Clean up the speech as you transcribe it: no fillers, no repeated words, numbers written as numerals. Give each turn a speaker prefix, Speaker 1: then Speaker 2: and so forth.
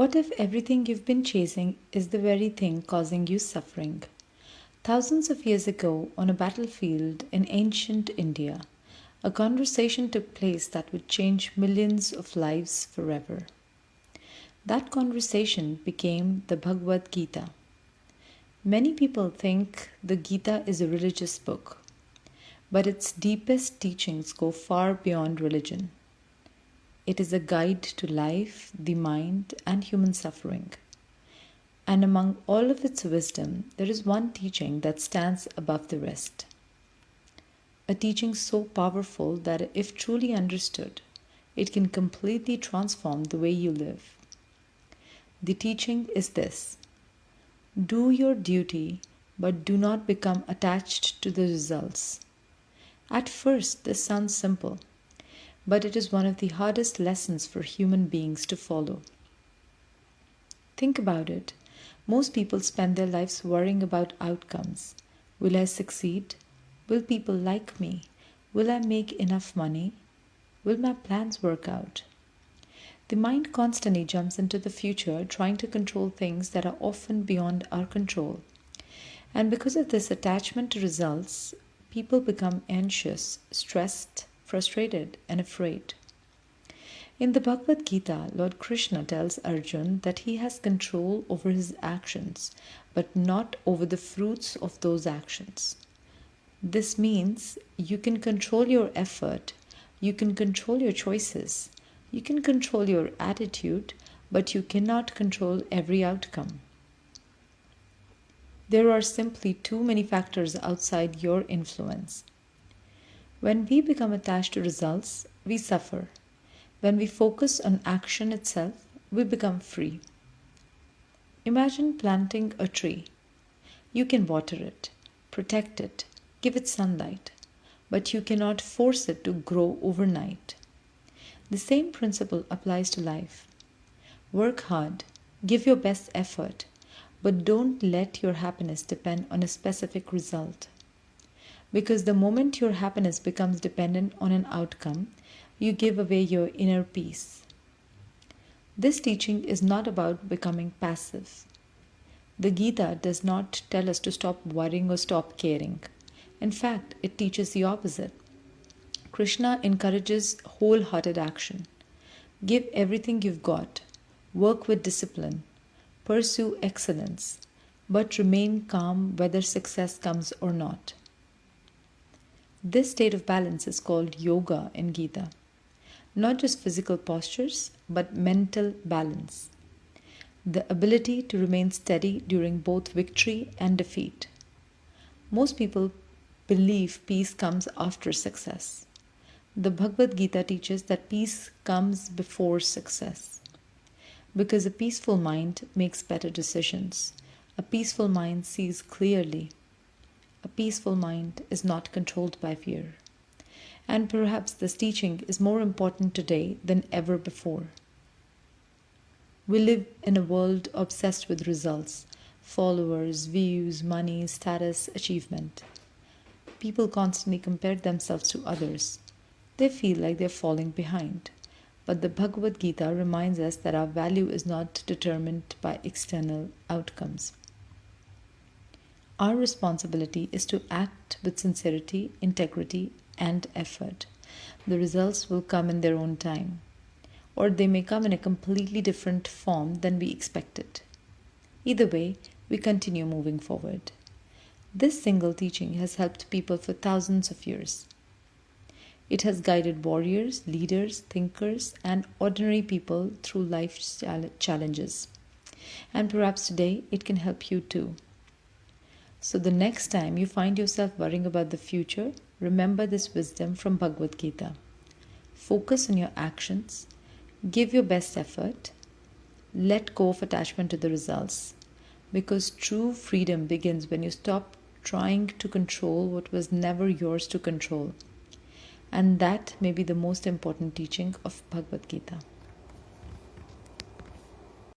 Speaker 1: What if everything you've been chasing is the very thing causing you suffering? Thousands of years ago, on a battlefield in ancient India, a conversation took place that would change millions of lives forever. That conversation became the Bhagavad Gita. Many people think the Gita is a religious book, but its deepest teachings go far beyond religion. It is a guide to life, the mind, and human suffering. And among all of its wisdom, there is one teaching that stands above the rest. A teaching so powerful that if truly understood, it can completely transform the way you live. The teaching is this: do your duty, but do not become attached to the results. At first, this sounds simple, but it is one of the hardest lessons for human beings to follow. Think about it. Most people spend their lives worrying about outcomes. Will I succeed? Will people like me? Will I make enough money? Will my plans work out? The mind constantly jumps into the future, trying to control things that are often beyond our control. And because of this attachment to results, people become anxious, stressed, frustrated, and afraid. In the Bhagavad Gita, Lord Krishna tells Arjuna that he has control over his actions, but not over the fruits of those actions. This means you can control your effort, you can control your choices, you can control your attitude, but you cannot control every outcome. There are simply too many factors outside your influence. When we become attached to results, we suffer. When we focus on action itself, we become free. Imagine planting a tree. You can water it, protect it, give it sunlight, but you cannot force it to grow overnight. The same principle applies to life. Work hard, give your best effort, but don't let your happiness depend on a specific result. Because the moment your happiness becomes dependent on an outcome, you give away your inner peace. This teaching is not about becoming passive. The Gita does not tell us to stop worrying or stop caring. In fact, it teaches the opposite. Krishna encourages wholehearted action. Give everything you've got. Work with discipline. Pursue excellence. But remain calm whether success comes or not. This state of balance is called yoga in Gita. Not just physical postures, but mental balance. The ability to remain steady during both victory and defeat. Most people believe peace comes after success. The Bhagavad Gita teaches that peace comes before success. Because a peaceful mind makes better decisions. A peaceful mind sees clearly. A peaceful mind is not controlled by fear. And perhaps this teaching is more important today than ever before. We live in a world obsessed with results, followers, views, money, status, achievement. People constantly compare themselves to others. They feel like they're falling behind. But the Bhagavad Gita reminds us that our value is not determined by external outcomes. Our responsibility is to act with sincerity, integrity, and effort. The results will come in their own time, or they may come in a completely different form than we expected. Either way, we continue moving forward. This single teaching has helped people for thousands of years. It has guided warriors, leaders, thinkers, and ordinary people through life's challenges. And perhaps today it can help you too. So the next time you find yourself worrying about the future, remember this wisdom from Bhagavad Gita. Focus on your actions, give your best effort, let go of attachment to the results. Because true freedom begins when you stop trying to control what was never yours to control. And that may be the most important teaching of Bhagavad Gita.